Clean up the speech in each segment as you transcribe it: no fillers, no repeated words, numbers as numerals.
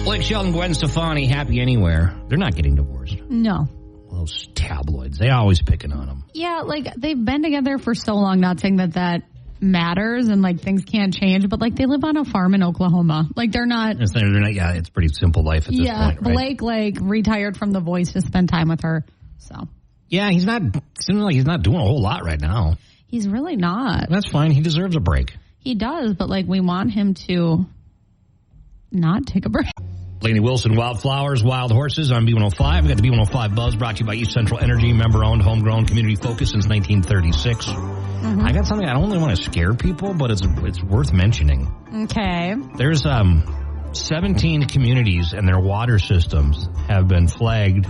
Blake Shelton, Gwen Stefani, happy anywhere. They're not getting divorced. No. Those tabloids, they always picking on them. Yeah, like, they've been together for so long, not saying that matters and, like, things can't change, but, like, they live on a farm in Oklahoma. Like, they're not... Yeah, it's a pretty simple life at this point, right? Blake, like, retired from The Voice to spend time with her, so... Yeah, seems like he's not doing a whole lot right now. He's really not. That's fine. He deserves a break. He does, but, like, we want him to not take a break. Lainey Wilson, Wildflowers, Wild Horses on B105. We got the B105 Buzz brought to you by East Central Energy, member-owned, homegrown, community-focused since 1936. Mm-hmm. I got something I don't really want to scare people, but it's worth mentioning. Okay. There's 17 communities and their water systems have been flagged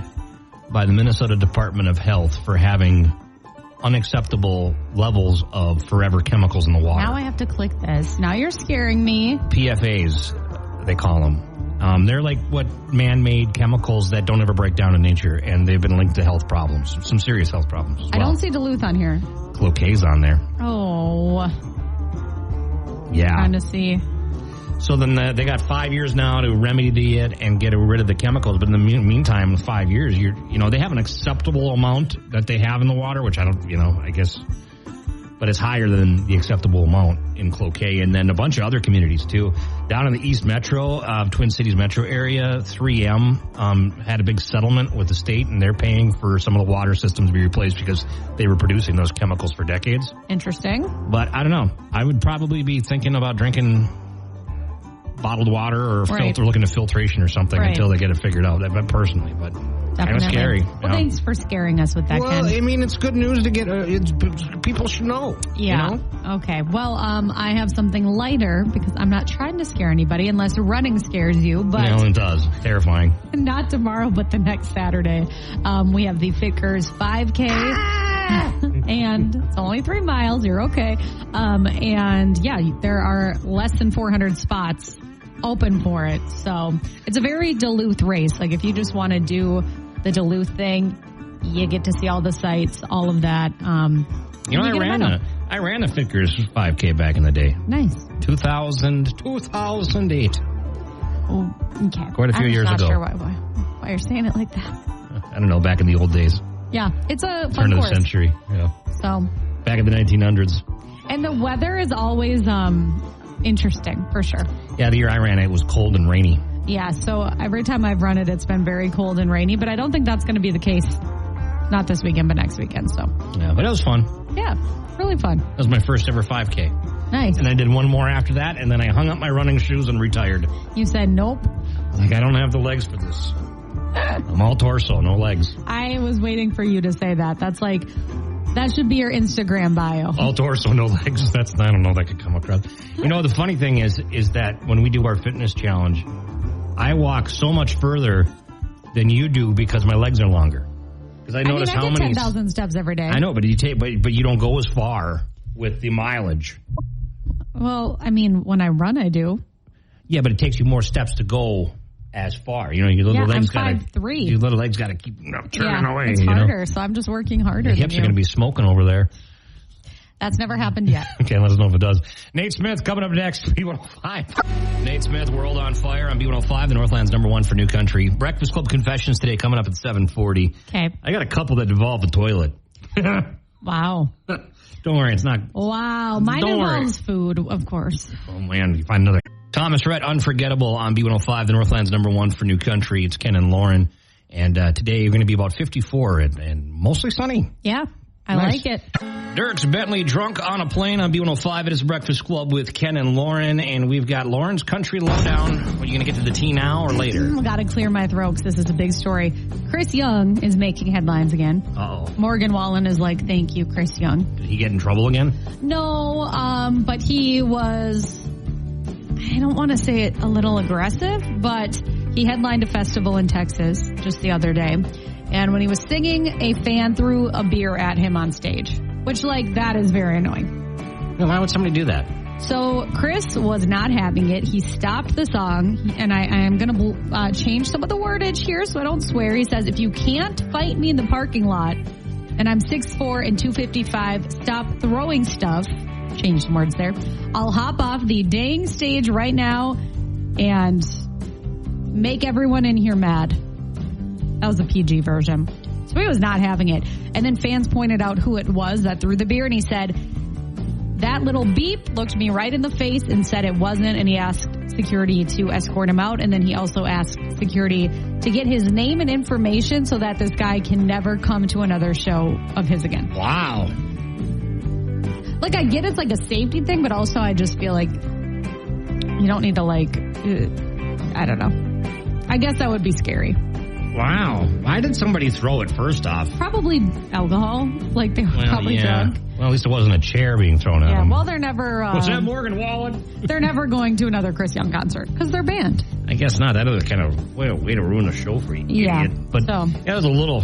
by the Minnesota Department of Health for having unacceptable levels of forever chemicals in the water. Now I have to click this. Now you're scaring me. PFAs, they call them. They're like man-made chemicals that don't ever break down in nature, and they've been linked to health problems, some serious health problems as well. I don't see Duluth on here. Cloquet's on there. Oh. Yeah. Trying to see. So then they got 5 years now to remedy it and get rid of the chemicals. But in the meantime, 5 years, they have an acceptable amount that they have in the water, which I guess, but it's higher than the acceptable amount in Cloquet. And then a bunch of other communities too. Down in the East Metro, Twin Cities metro area, 3M had a big settlement with the state, and they're paying for some of the water systems to be replaced because they were producing those chemicals for decades. Interesting. But I don't know. I would probably be thinking about drinking bottled water or looking at filtration or something until they get it figured out, personally, but kind of scary. Well, thanks for scaring us with that, Ken. I mean, it's good news to get, people should know. Yeah. You know? Okay. Well, I have something lighter because I'm not trying to scare anybody unless running scares you, but... No, it does. Terrifying. Not tomorrow, but the next Saturday. We have the Fitkers 5K. And it's only 3 miles. You're okay. And yeah, there are less than 400 spots open for it. So it's a very Duluth race. Like, if you just want to do the Duluth thing, you get to see all the sights, all of that. I ran the Fitkers 5K back in the day. Nice. 2008. Oh, okay. Quite a few years ago. I'm not sure why you're saying it like that. I don't know, back in the old days. Yeah, it's a fun turn of course. The century. Yeah. So back in the 1900s. And the weather is always interesting, for sure. Yeah, the year I ran it was cold and rainy. Yeah, so every time I've run it, it's been very cold and rainy, but I don't think that's going to be the case. Not this weekend, but next weekend. So yeah, but it was fun. Yeah, really fun. That was my first ever 5K. Nice. And I did one more after that, and then I hung up my running shoes and retired. You said nope. Like, I don't have the legs for this. I'm all torso, no legs. I was waiting for you to say that. That's like, that should be your Instagram bio. All torso, no legs. I don't know, that could come across. The funny thing is that when we do our fitness challenge, I walk so much further than you do because my legs are longer. Because I notice how many 10,000 steps every day. I know, but you don't go as far with the mileage. Well, I mean, when I run, I do. Yeah, but it takes you more steps to go as far. Your little legs got to 5'3". Your little legs got to keep turning away. It's harder, so I'm just working harder. Your hips are going to be smoking over there. That's never happened yet. Okay, let us know if it does. Nate Smith coming up next, B105. Nate Smith, World on Fire on B105, the Northland's #1 for New Country. Breakfast Club Confessions today coming up at 7:40. Okay. I got a couple that involve the toilet. Wow. Don't worry, it's not. Wow. Mine involves food, of course. Oh, man, you find another. Thomas Rhett, Unforgettable on B105, the Northland's #1 for New Country. It's Ken and Lauren. And today you're going to be about 54 and mostly sunny. Yeah, I like it. Dirks Bentley, Drunk on a Plane on B105. It is Breakfast Club with Ken and Lauren. And we've got Lauren's Country Lowdown. Are you going to get to the tea now or later? Got to clear my throat because this is a big story. Chris Young is making headlines again. Uh-oh. Morgan Wallen is like, thank you, Chris Young. Did he get in trouble again? No, but he was... I don't want to say it a little aggressive, but he headlined a festival in Texas just the other day. And when he was singing, a fan threw a beer at him on stage, which, that is very annoying. Why would somebody do that? So Chris was not having it. He stopped the song, and I am going to change some of the wordage here so I don't swear. He says, if you can't fight me in the parking lot, and I'm 6'4" and 255, stop throwing stuff. Change some words there. I'll hop off the dang stage right now and make everyone in here mad. That was the PG version. So he was not having it. And then fans pointed out who it was that threw the beer, and he said, that little beep looked me right in the face and said it wasn't, and he asked security to escort him out, and then he also asked security to get his name and information so that this guy can never come to another show of his again. Wow. Like, I get it's like a safety thing, but also I just feel like you don't need to, like, I don't know. I guess that would be scary. Wow. Why did somebody throw it first off? Probably alcohol. Like, they were probably drunk. Well, at least it wasn't a chair being thrown at them. Well, they're never... What's that, Morgan Wallen? They're never going to another Chris Young concert because they're banned. I guess not. That was kind of way to ruin the show for you, idiot. But that was a little...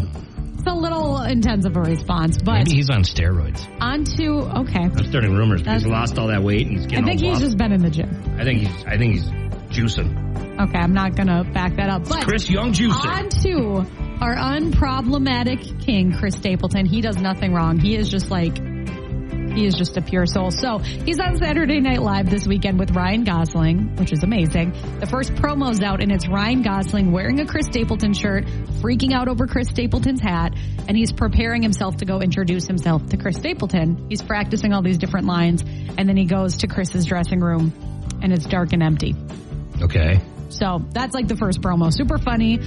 It's a little intense of a response, but... Maybe he's on steroids. Okay. I'm starting rumors because he lost all that weight and he's getting I think he's just been in the gym. I think he's juicing. Okay, I'm not going to back that up. But it's Chris Young juicing. On to our unproblematic king, Chris Stapleton. He does nothing wrong. He is just a pure soul. So he's on Saturday Night Live this weekend with Ryan Gosling, which is amazing. The first promo's out, and it's Ryan Gosling wearing a Chris Stapleton shirt, freaking out over Chris Stapleton's hat, and he's preparing himself to go introduce himself to Chris Stapleton. He's practicing all these different lines, and then he goes to Chris's dressing room, and it's dark and empty. Okay. So that's like the first promo. Super funny.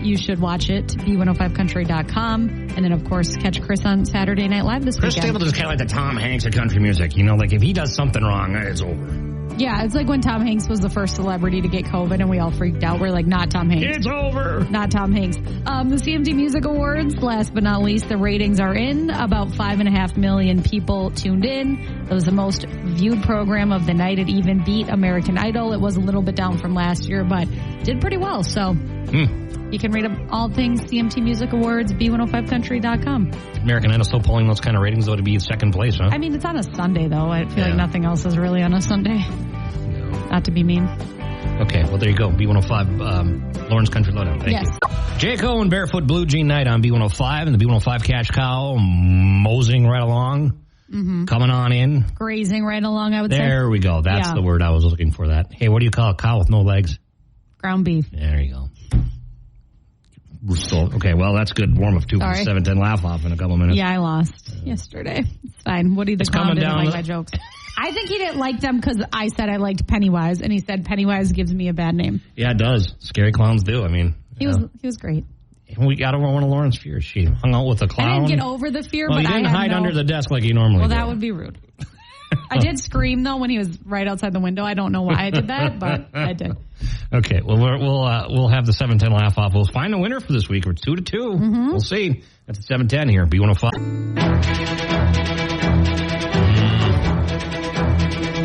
You should watch it. B105country.com. And then, of course, catch Chris on Saturday Night Live this weekend. Chris Stapleton is kind of like the Tom Hanks of country music. You know, like if he does something wrong, it's over. Yeah, it's like when Tom Hanks was the first celebrity to get COVID and we all freaked out. We're like, not Tom Hanks. It's over. Not Tom Hanks. The CMT Music Awards, last but not least, the ratings are in. About 5.5 million people tuned in. It was the most viewed program of the night. It even beat American Idol. It was a little bit down from last year, but did pretty well. So you can read all things CMT Music Awards, B105country.com. American Idol still pulling those kind of ratings, though, to be second place, huh? I mean, it's on a Sunday, though. I feel like nothing else is really on a Sunday. Not to be mean. Okay, well, there you go. B105, Lawrence Country Lowdown. Thank you. Jay Cohen, Barefoot Blue Jean Night on B105, and the B105 Cash Cow moseying right along. Mm-hmm. Coming on in. Grazing right along, I would say. There we go. That's the word I was looking for. That. Hey, what do you call a cow with no legs? Ground beef. There you go. Okay, well, that's good. Warm up, too. 7:10 laugh off in a couple minutes. Yeah, I lost yesterday. It's fine. Woody the Clown didn't like my jokes. I think he didn't like them because I said I liked Pennywise, and he said Pennywise gives me a bad name. Yeah, it does. Scary clowns do. I mean, he was great. We got over one of Lauren's fears. She hung out with a clown. I didn't get over the fear, but I didn't hide under the desk like you normally do. Well, that would be rude. I did scream, though, when he was right outside the window. I don't know why I did that, but I did. Okay, well, we'll have the 7:10 laugh off. We'll find a winner for this week. We're 2-2. Mm-hmm. We'll see. That's at 7:10 here. B105.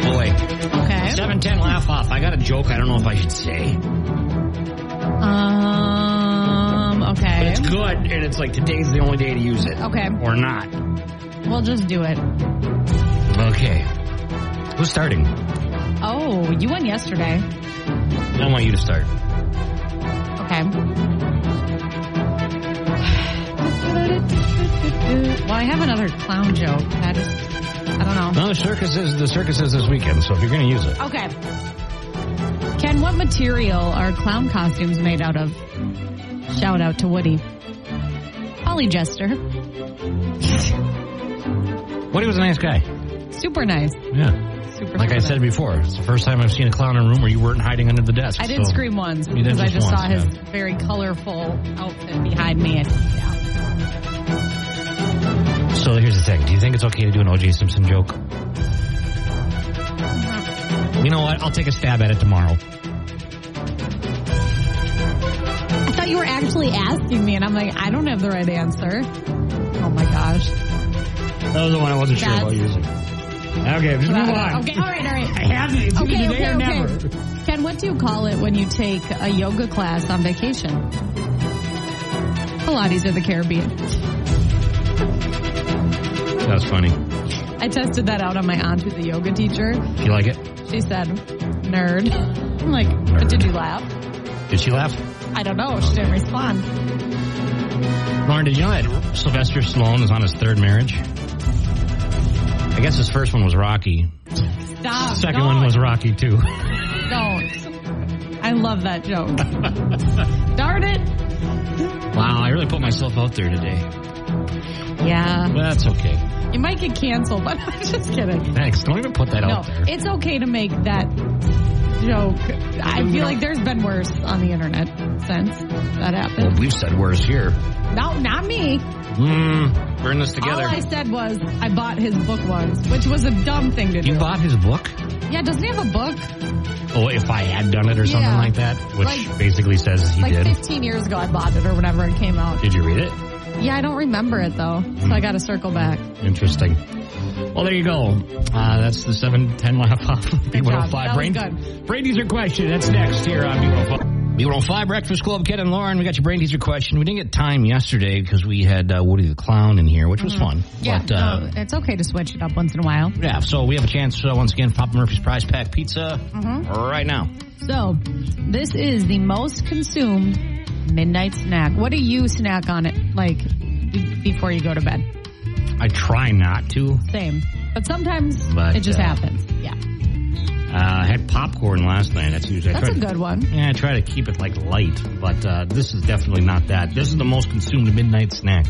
Boy. Okay. 7:10 laugh off. I got a joke. I don't know if I should say. Okay. But it's good, and it's like today's the only day to use it. Okay. Or not. We'll just do it. Okay. Who's starting? Oh, you won yesterday. I want you to start. Okay. Well, I have another clown joke. I don't know. No, the circus is this weekend, so if you're going to use it. Okay. Ken, what material are clown costumes made out of? Shout out to Woody. Polyester. Woody was a nice guy. Super nice. Yeah. Like I said before, it's the first time I've seen a clown in a room where you weren't hiding under the desk. I did scream once because I just saw his very colorful outfit behind me. And, So here's the thing. Do you think it's okay to do an O.J. Simpson joke? You know what? I'll take a stab at it tomorrow. I thought you were actually asking me, and I'm like, I don't have the right answer. Oh, my gosh. That was the one I wasn't sure about using. Okay, just move on. Okay, all right. I have it. It's either today or never. Ken, what do you call it when you take a yoga class on vacation? Pilates of the Caribbean. That's funny. I tested that out on my aunt, who's a yoga teacher. You like it? She said, nerd. I'm like, nerd. But did you laugh? Did she laugh? I don't know. She didn't respond. Lauren, did you know that Sylvester Stallone is on his third marriage? I guess his first one was Rocky. Stop. Second one was Rocky, too. Don't. I I love that joke. Darn it. Wow, I really put myself out there today. Yeah. But that's okay. You might get canceled, but I'm just kidding. Thanks. Don't even put that out there. It's okay to make that joke. I feel like there's been worse on the internet since that happened. Well, we've said worse here. No, not me. We're in this together. All I said was I bought his book once, which was a dumb thing to do. You bought his book? Yeah, doesn't he have a book? Oh, if I had done it or something like that, which basically says he did. 15 years ago I bought it or whatever it came out. Did you read it? Yeah, I don't remember it though, so I got to circle back. Interesting. Well, there you go. That's the 7:10 lap off B105. Brain teaser question. That's next here on B105. B105 Breakfast Club, Ken and Lauren. We got your brain teaser question. We didn't get time yesterday because we had Woody the Clown in here, which was fun. Yeah, but, it's okay to switch it up once in a while. Yeah, so we have a chance once again, Papa Murphy's Prize Pack Pizza right now. So, this is the most consumed midnight snack. What do you snack on it, like, before you go to bed? I try not to. Same. But sometimes it just happens. Yeah. I had popcorn last night. That's usually a good one. Yeah, I try to keep it like light, but this is definitely not that. This is the most consumed midnight snack.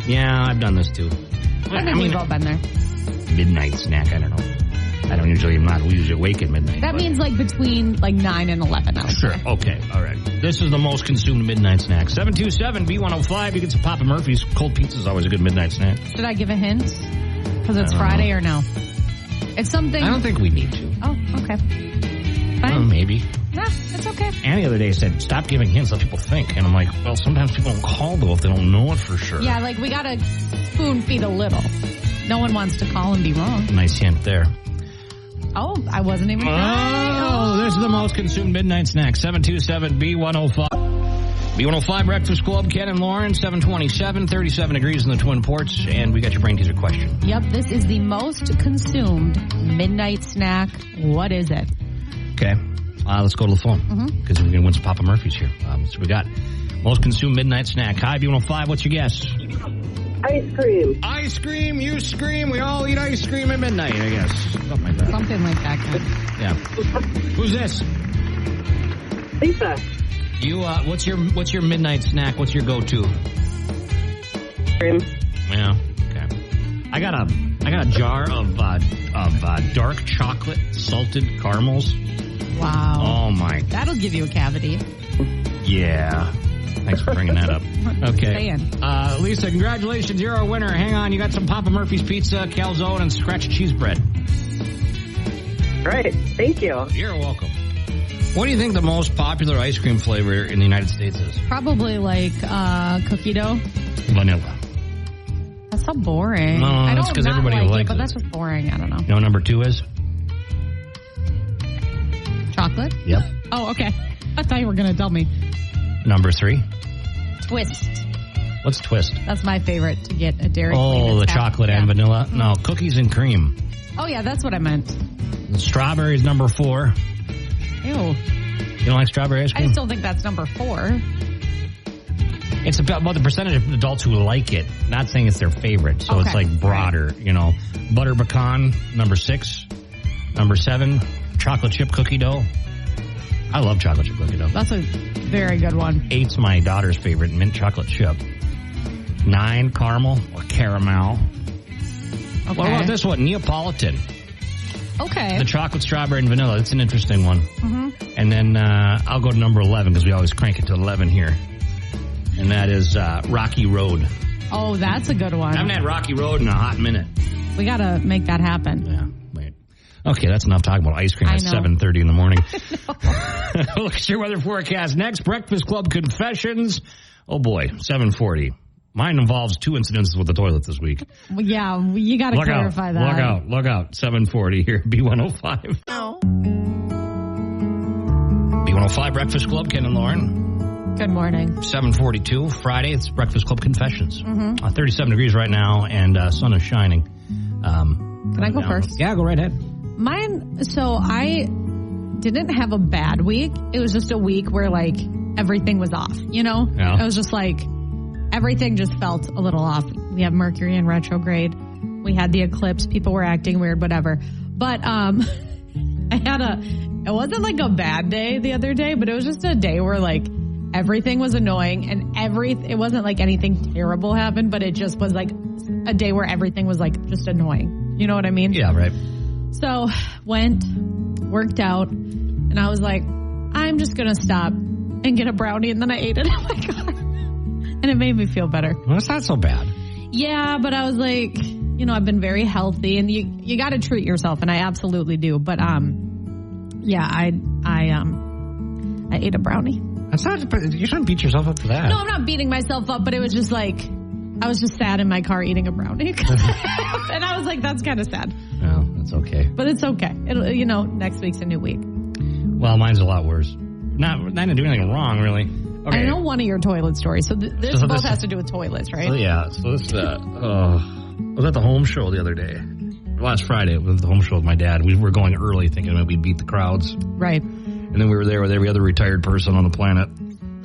Yeah, I've done this too. I think we've all been there. Midnight snack, I don't know. I'm not usually awake at midnight. That means like between like 9 and 11 hours. Sure. Okay. All right. This is the most consumed midnight snack. 727-B105. You get some Papa Murphy's. Cold pizza is always a good midnight snack. Should I give a hint? Because it's Friday or no? It's something. I don't think we need to. Oh, okay. Fine. Maybe. Nah, it's okay. Annie the other day said, stop giving hints, let people think. And I'm like, well, sometimes people don't call, though, if they don't know it for sure. Yeah, like we got to spoon feed a little. No one wants to call and be wrong. Nice hint there. Oh, I wasn't even trying. Oh, this is the most consumed midnight snack. 727-B105. B105 Breakfast Club, Ken and Lauren, 727, 37 degrees in the Twin Ports, and we got your brain teaser question. Yep, this is the most consumed midnight snack. What is it? Okay, let's go to the phone, because we're going to win some Papa Murphy's here. So we got most consumed midnight snack. Hi, B105, what's your guess? Ice cream. Ice cream, you scream, we all eat ice cream at midnight, I guess. Something like that. Something like that, Ken. Yeah. Who's this? Lisa. You, what's your midnight snack? What's your go-to? Cream. Yeah. Okay. I got a jar of dark chocolate salted caramels. Wow. Oh my. That'll give you a cavity. Yeah. Thanks for bringing that up. Okay. Saying. Lisa, congratulations. You're our winner. Hang on. You got some Papa Murphy's pizza, calzone, and scratch cheese bread. Great. Thank you. You're welcome. What do you think the most popular ice cream flavor in the United States is? Probably like cookie dough. Vanilla. That's so boring. No, I that's don't because everybody like likes it, but it. that's just boring. I don't know. You know what number 2 is? Chocolate? Yep. Oh, okay. I thought you were going to tell me. Number 3? Twist. What's Twist? That's my favorite to get a Dairy Queen. Oh, the chocolate and vanilla? Mm-hmm. No, cookies and cream. Oh, yeah, that's what I meant. The strawberry's number 4. Ew. You don't like strawberry ice I cream? just don't think that's number 4. It's about the percentage of adults who like it. Not saying it's their favorite, so it's like broader, you know. Butter pecan, number 6. Number 7, chocolate chip cookie dough. I love chocolate chip cookie dough. That's a very good one. 8's my daughter's favorite, mint chocolate chip. 9, caramel or caramel. Okay. What about this one? Neapolitan. Okay. The chocolate, strawberry, and vanilla. That's an interesting one. Mm-hmm. And then I'll go to number 11 because we always crank it to 11 here. And that is Rocky Road. Oh, that's a good one. I haven't had Rocky Road in a hot minute. We got to make that happen. Yeah, wait. Okay, that's enough talking about ice cream at 7:30 in the morning. Look at your weather forecast. Next, Breakfast Club Confessions. Oh, boy, 7:40. Mine involves 2 incidences with the toilet this week. Well, yeah, you got to clarify that. Look out. 7:40 here, B105. No. B105 Breakfast Club, Ken and Lauren. Good morning. 7:42, Friday. It's Breakfast Club Confessions. 37 degrees right now, and sun is shining. Can I go first? Yeah, go right ahead. Mine, so I didn't have a bad week. It was just a week where, like, everything was off, you know? Yeah. It was just like, everything just felt a little off. We have Mercury in retrograde. We had the eclipse. People were acting weird, whatever. But I had it wasn't like a bad day the other day, but it was just a day where like everything was annoying and it wasn't like anything terrible happened, but it just was like a day where everything was like just annoying. You know what I mean? Yeah, right. So worked out, and I was like, I'm just going to stop and get a brownie, and then I ate it in my car. And it made me feel better. Well, it's not so bad. Yeah, but I was like, you know, I've been very healthy, and you got to treat yourself, and I absolutely do. But yeah, I ate a brownie. That's not. You shouldn't beat yourself up for that. No, I'm not beating myself up, but it was just like I was just sad in my car eating a brownie, and I was like, that's kind of sad. No, that's okay. But it's okay. It'll, you know, next week's a new week. Well, mine's a lot worse. Not to do anything wrong, really. Okay. I know one of your toilet stories. So this both has to do with toilets, right? So this, I was at the home show the other day. Last Friday, it was the home show with my dad. We were going early thinking that we'd beat the crowds. Right. And then we were there with every other retired person on the planet.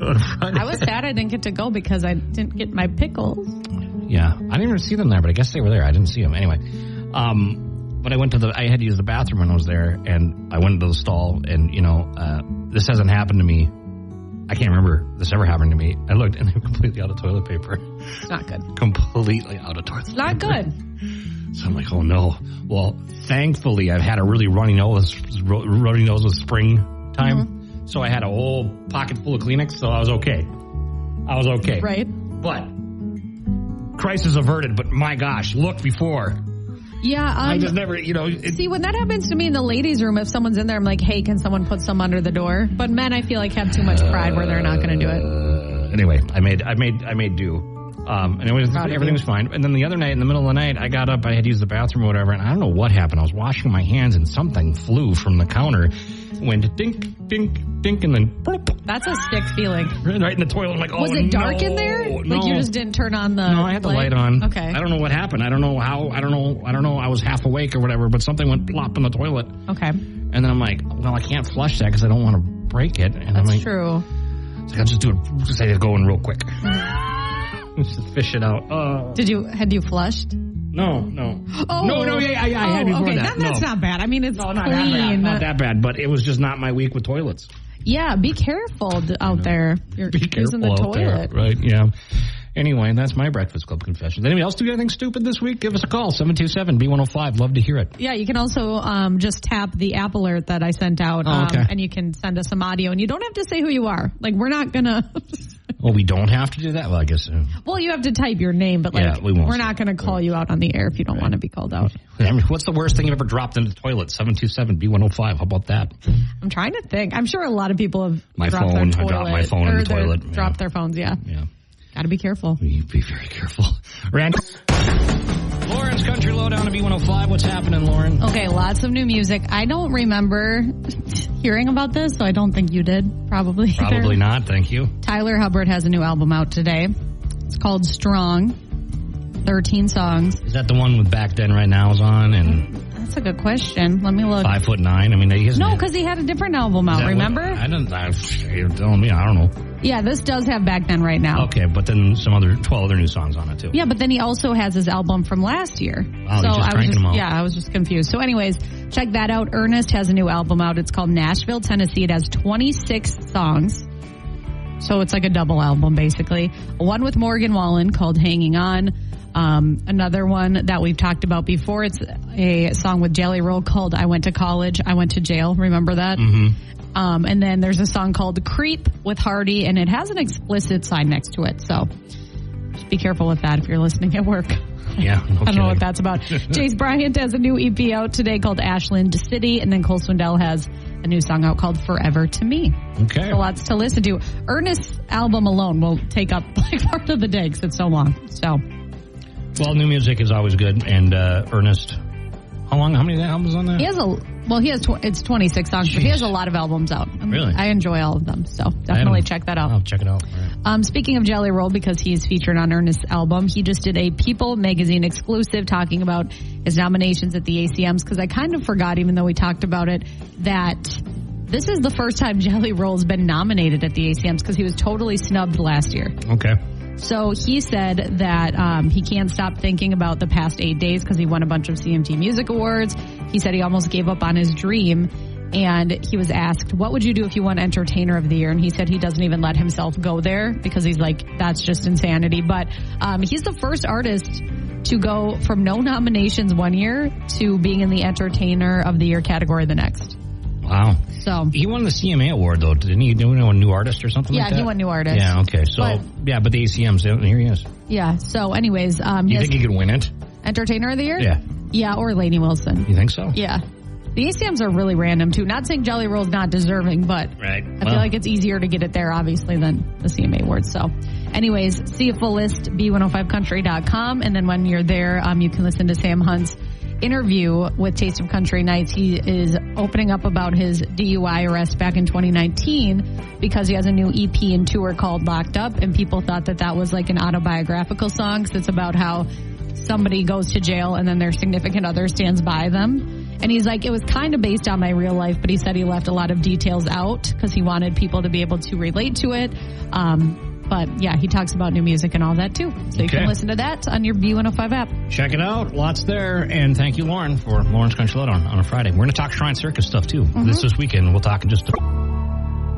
I was sad I didn't get to go because I didn't get my pickles. Yeah. I didn't even see them there, but I guess they were there. I didn't see them. Anyway. But I had to use the bathroom when I was there, and I went to the stall, and, you know, this hasn't happened to me. I can't remember this ever happened to me. I looked, and they were completely out of toilet paper. It's not good. Completely out of toilet paper. Not good. So I'm like, oh, no. Well, thankfully, I've had a really runny nose with spring time. Mm-hmm. So I had a whole pocket full of Kleenex, so I was okay. Right. But crisis averted, but my gosh, look before. Yeah. I just never, you know. See, when that happens to me in the ladies' room, if someone's in there, I'm like, hey, can someone put some under the door? But men, I feel like, have too much pride where they're not going to do it. Anyway, I made do. And everything was fine. And then the other night, in the middle of the night, I got up, I had to use the bathroom or whatever, and I don't know what happened. I was washing my hands, and something flew from the counter, went dink, dink, dink, and then bloop. That's a sick feeling. Right in the toilet. I'm like, oh, was it dark in there? No. Like you just didn't turn on the No, I had the light on. Okay. I don't know what happened. I don't know how. I don't know. I was half awake or whatever, but something went plop in the toilet. Okay. And then I'm like, well, I can't flush that because I don't want to break it. And That's I'm like, true. It's like, I'll just do it. Just say it going real quick. Just fish it out. Had you flushed? No. Oh. No, yeah, I had before okay. that. That's not bad. I mean, it's clean. Not that bad, but it was just not my week with toilets. Yeah, be careful out there. You're Be using the careful out toilet. there, right, yeah. Anyway, that's my Breakfast Club confessions. Anybody else do anything stupid this week? Give us a call, 727-B105. Love to hear it. Yeah, you can also just tap the app alert that I sent out, okay. And you can send us some audio. And you don't have to say who you are. Like, we're not going to... Oh, we don't have to do that? Well, I guess... Well, you have to type your name, but like, we won't. We're not going to call you out on the air if you don't want to be called out. I mean, what's the worst thing you've ever dropped into the toilet? 727-B105. How about that? I'm trying to think. I'm sure a lot of people have I dropped their phone in the toilet. Yeah. Dropped their phones, yeah. Got to be careful. Be very careful. Rand. Lauren's Country Lowdown to B105. What's happening, Lauren? Okay, lots of new music. I don't remember hearing about this, so I don't think you did. Probably not. Thank you. Tyler Hubbard has a new album out today. It's called Strong. 13 songs. Is that the one with Back Then Right Now is on? And that's a good question. Let me look. 5'9". I mean, he no, because he had a different album out. Remember? You're telling me. I don't know. Yeah, this does have Back Then Right Now. Okay, but then 12 other new songs on it too. Yeah, but then he also has his album from last year. Oh, so I was just confused. So anyways, check that out. Ernest has a new album out. It's called Nashville, Tennessee. It has 26 songs. So it's like a double album, basically. One with Morgan Wallen called Hanging On. Another one that we've talked about before. It's a song with Jelly Roll called I Went to College, I Went to Jail. Remember that? Mm-hmm. And then there's a song called Creep with Hardy, and it has an explicit sign next to it. So just be careful with that if you're listening at work. Yeah, I don't know what that's about. Chase Bryant has a new EP out today called Ashland City, and then Cole Swindell has a new song out called Forever to Me. Okay. So lots to listen to. Ernest's album alone will take up like part of the day because it's so long. So. Well, new music is always good, and Ernest. How many albums on that? It's 26 songs, but he has a lot of albums out. Really? I enjoy all of them, so definitely check that out. I'll check it out. Right. Speaking of Jelly Roll, because he's featured on Ernest's album, he just did a People magazine exclusive talking about his nominations at the ACMs, because I kind of forgot, even though we talked about it, that this is the first time Jelly Roll's been nominated at the ACMs, because he was totally snubbed last year. Okay. So he said that he can't stop thinking about the past 8 days because he won a bunch of CMT Music Awards. He said he almost gave up on his dream And he was asked, what would you do if you won Entertainer of the Year? And he said he doesn't even let himself go there because he's like, that's just insanity. But he's the first artist to go from no nominations one year to being in the Entertainer of the Year category the next. Wow. So he won the CMA award, though. Didn't he do a new artist or something like that? Yeah, he won new artist. Yeah, okay. So, but the ACM's, here he is. Yeah, so anyways. You think he could win it? Entertainer of the Year? Yeah. Yeah, or Lainey Wilson. You think so? Yeah. The ACMs are really random, too. Not saying Jelly Roll's not deserving, but I feel like it's easier to get it there, obviously, than the CMA Awards. So, anyways, see a full list, B105country.com. And then when you're there, you can listen to Sam Hunt's interview with Taste of Country Nights. He is opening up about his DUI arrest back in 2019 because he has a new EP and tour called Locked Up. And people thought that was like an autobiographical song because it's about how somebody goes to jail and then their significant other stands by them. And he's like, it was kind of based on my real life, but he said he left a lot of details out because he wanted people to be able to relate to it. But yeah, he talks about new music and all that too. So you can listen to that on your B105 app. Check it out. Lots there. And thank you, Lauren, for Lauren's Country Lowdown on a Friday. We're going to talk Shrine Circus stuff too. This weekend. We'll talk in just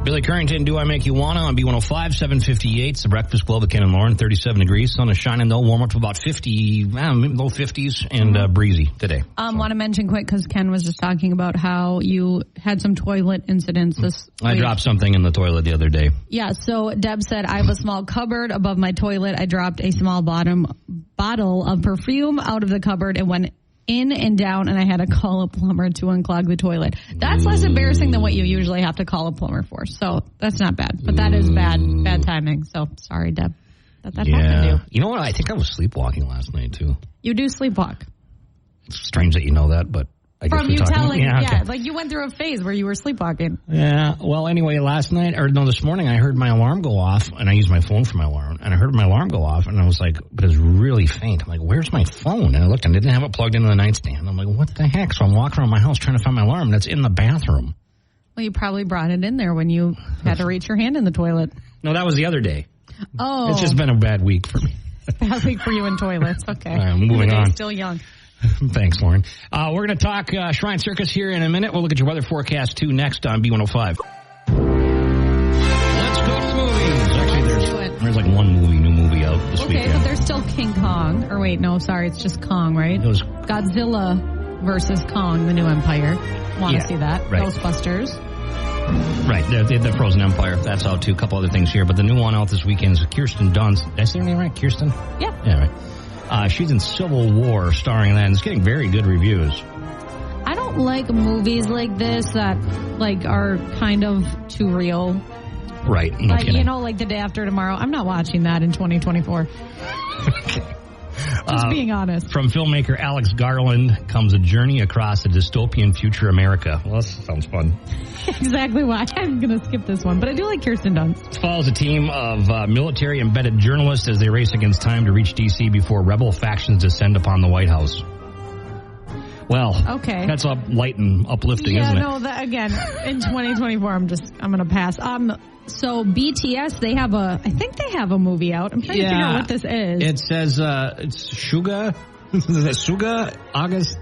Billy Currington, Do I Make You Wanna on B105, 758. It's the Breakfast Club with Ken and Lauren, 37 degrees. Sun is shining, though. Warm up to about 50, low 50s, and breezy today. Want to mention quick, because Ken was just talking about how you had some toilet incidents this week. I dropped something in the toilet the other day. Yeah, so Deb said, I have a small cupboard above my toilet. I dropped a small bottle of perfume out of the cupboard and went in and down, and I had to call a plumber to unclog the toilet. That's less embarrassing than what you usually have to call a plumber for. So that's not bad, but that is bad timing. So sorry, Deb, that happened to you. You know what? I think I was sleepwalking last night too. You do sleepwalk. It's strange that you know that, but I guess from you telling, okay. Like you went through a phase where you were sleepwalking. Yeah. Well, anyway, this morning I heard my alarm go off, and I used my phone for my alarm, and I heard my alarm go off, and I was like, but it's really faint. I'm like, where's my phone? And I looked, and I didn't have it plugged into the nightstand. I'm like, what the heck? So I'm walking around my house trying to find my alarm, and it's in the bathroom. Well, you probably brought it in there when you had to reach your hand in the toilet. No, that was the other day. Oh. It's just been a bad week for me. Bad week for you in toilets. Okay. I'm moving on. Still young. Thanks, Lauren. We're going to talk Shrine Circus here in a minute. We'll look at your weather forecast, too, next on B105. Let's go to the movies. Actually, there's like one new movie out this weekend. Okay, but there's still King Kong. Or wait, no, sorry, it's just Kong, right? It was Godzilla versus Kong, the new Empire. Want to see that? Right. Ghostbusters. Right, the Frozen Empire. That's out, too. A couple other things here. But the new one out this weekend is Kirsten Dunst. Did I say her name right? Kirsten? Yeah. Yeah, right. She's in Civil War, starring in that, and it's getting very good reviews. I don't like movies like this that are kind of too real. Right. No kidding. Like The Day After Tomorrow. I'm not watching that in 2024. Just being honest. From filmmaker Alex Garland comes A Journey Across a Dystopian Future America. Well, that sounds fun. Exactly why I'm going to skip this one, but I do like Kirsten Dunst. It follows a team of military-embedded journalists as they race against time to reach D.C. before rebel factions descend upon the White House. Well, okay. That's light and uplifting, isn't it? Yeah, no, again, in 2024, I'm going to pass. So BTS, I think they have a movie out. I'm trying to figure out what this is. It says, it's Suga. Is it Suga? August?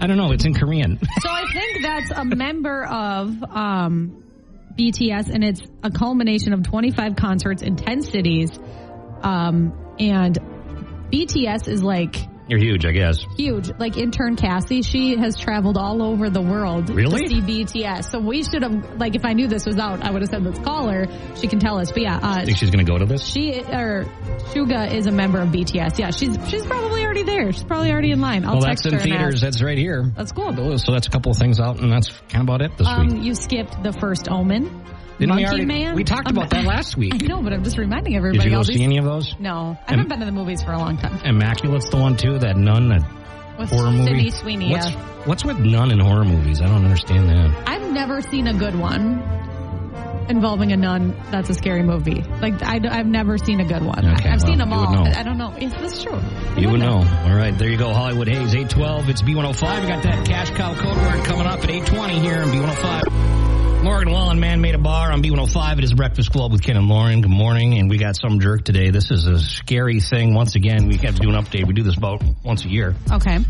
I don't know. It's in Korean. So I think that's a member of BTS, and it's a culmination of 25 concerts in 10 cities. And BTS is You're huge, I guess. Huge. Like intern Cassie, she has traveled all over the world to see BTS. So we should have, if I knew this was out, I would have said, let's call her. She can tell us. But yeah. Think she's going to go to this? Suga is a member of BTS. Yeah, she's probably already there. She's probably already in line. I'll text her. That's in theaters. That's right here. That's cool. So that's a couple of things out, and that's kind of about it this week. You skipped The First Omen. Didn't Man. We talked about that last week. I know, but I'm just reminding everybody. Did you go see any of those? No. I haven't been to the movies for a long time. Immaculate's the one, too, that nun, that horror movie. Sydney Sweeney, What's with nun in horror movies? I don't understand that. I've never seen a good one involving a nun that's a scary movie. I've never seen a good one. Okay, I've seen them all. Know. I don't know. Is this true? You would know. All right, there you go. Hollywood Haze, 812. It's B105. We got that Cash Cow code word coming up at 820 here on B105. Morgan Wallen, Man-Made a Bar on B105. It is Breakfast Club with Ken and Lauren. Good morning. And we got some jerk today. This is a scary thing. Once again, we have to do an update. We do this about once a year. Okay.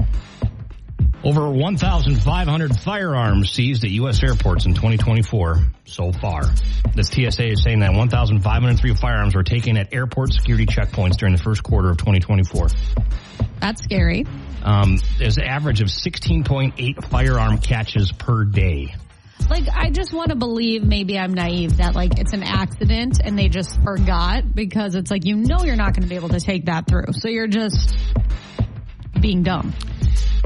Over 1,500 firearms seized at U.S. airports in 2024 so far. The TSA is saying that 1,503 firearms were taken at airport security checkpoints during the first quarter of 2024. That's scary. There's an average of 16.8 firearm catches per day. Like, I just want to believe, maybe I'm naive, that, like, it's an accident and they just forgot, because it's like, you're not going to be able to take that through. So you're just being dumb.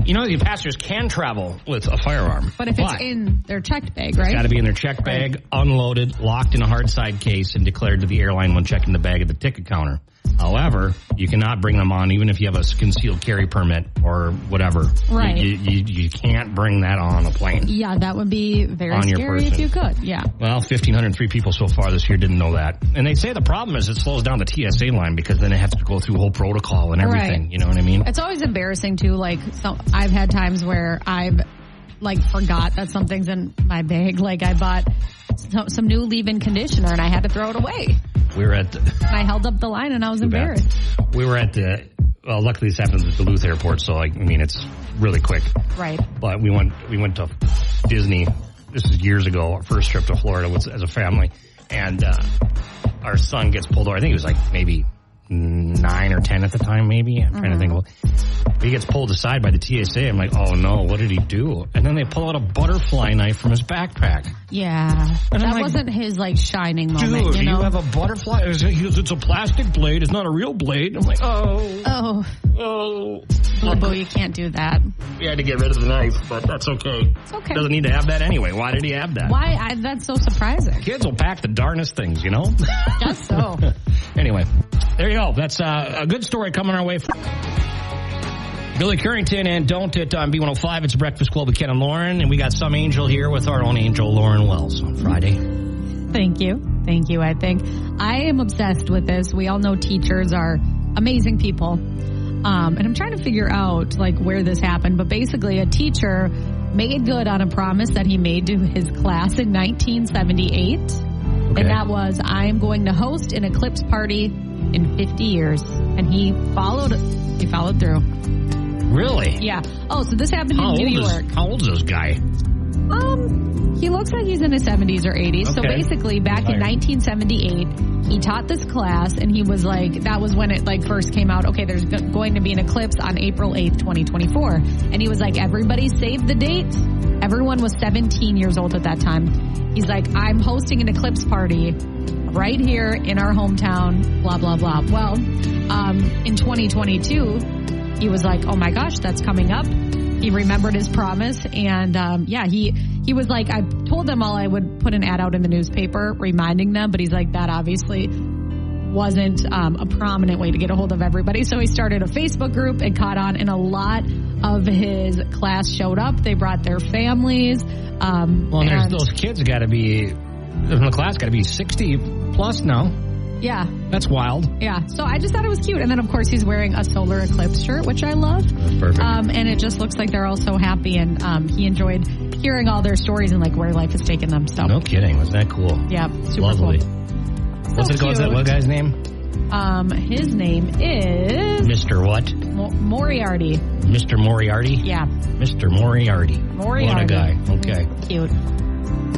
The passengers can travel with a firearm. But if it's in their checked bag, right? It's got to be in their checked bag, unloaded, locked in a hard side case, and declared to the airline when checking the bag at the ticket counter. However, you cannot bring them on even if you have a concealed carry permit or whatever. Right. You can't bring that on a plane. Yeah, that would be very scary if you could. Yeah. Well, 1,503 people so far this year didn't know that. And they say the problem is it slows down the TSA line because then they have to go through a whole protocol and everything. Right. You know what I mean? It's always embarrassing, too. Like, I've had times where I've, forgot that something's in my bag. Like, I bought some new leave-in conditioner and I had to throw it away. We were at and I held up the line and I was embarrassed. We were at luckily this happened at the Duluth airport, so it's really quick. Right. But we went to Disney. This is years ago, our first trip to Florida as a family. And our son gets pulled over. I think he was maybe 9 or 10 at the time, maybe. I'm trying to think. Well, he gets pulled aside by the TSA. I'm like, oh no, what did he do? And then they pull out a butterfly knife from his backpack. Yeah. And that wasn't his shining moment. Dude, you have a butterfly? It's a plastic blade. It's not a real blade. I'm like, oh. Lobo, you can't do that. We had to get rid of the knife, but that's okay. It's okay. Doesn't need to have that anyway. Why did he have that? Why? That's so surprising. Kids will pack the darnest things, Guess so. Anyway, there you go. That's a good story coming our way. Billy Currington and Don't It on B105. It's Breakfast Club with Ken and Lauren. And we got some angel here with our own angel, Lauren Wells, on Friday. Thank you. I think I am obsessed with this. We all know teachers are amazing people. And I'm trying to figure out where this happened. But basically a teacher made good on a promise that he made to his class in 1978. Okay. And that was, I'm going to host an eclipse party in 50 years. And he followed through. Really? Yeah. Oh, so this happened in New York. How old is this guy? He looks like he's in his 70s or 80s. Okay. So basically, back in 1978, he taught this class, and he was that was when it first came out. Okay, there's going to be an eclipse on April 8th, 2024. And he was like, everybody save the date. Everyone was 17 years old at that time. He's like, I'm hosting an eclipse party right here in our hometown, blah, blah, blah. Well, in 2022, he was like, oh my gosh, that's coming up. He remembered his promise. And he was like, I told them all I would put an ad out in the newspaper reminding them. But he's like, that obviously wasn't a prominent way to get a hold of everybody. So he started a Facebook group and caught on. And a lot of his class showed up. They brought their families. There's those kids got to be, in the class got to be 60 plus now. Yeah. That's wild. Yeah. So I just thought it was cute. And then, of course, he's wearing a solar eclipse shirt, which I love. That's perfect. And it just looks like they're all so happy. And he enjoyed hearing all their stories and where life has taken them. So. No kidding. Was that cool? Yeah. Super Lovely. Cool. What's that guy's name? His name is... Mr. what? Moriarty. Mr. Moriarty? Yeah. Mr. Moriarty. What a guy. Okay. Cute.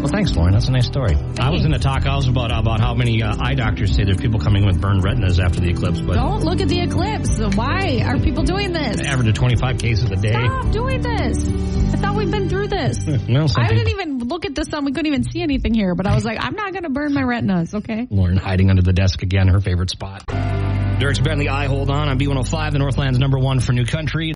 Well, thanks, Lauren. That's a nice story. I was in a talk house about how many eye doctors say there's people coming with burned retinas after the eclipse. But don't look at the eclipse. Why are people doing this? Average of 25 cases a day. Stop doing this. I thought we've been through this. I didn't even look at the sun. We couldn't even see anything here. But I was like, I'm not going to burn my retinas, okay? Lauren hiding under the desk again, her favorite spot. Dirk's Bentley, I Hold On B105, the Northland's #1 for New Country.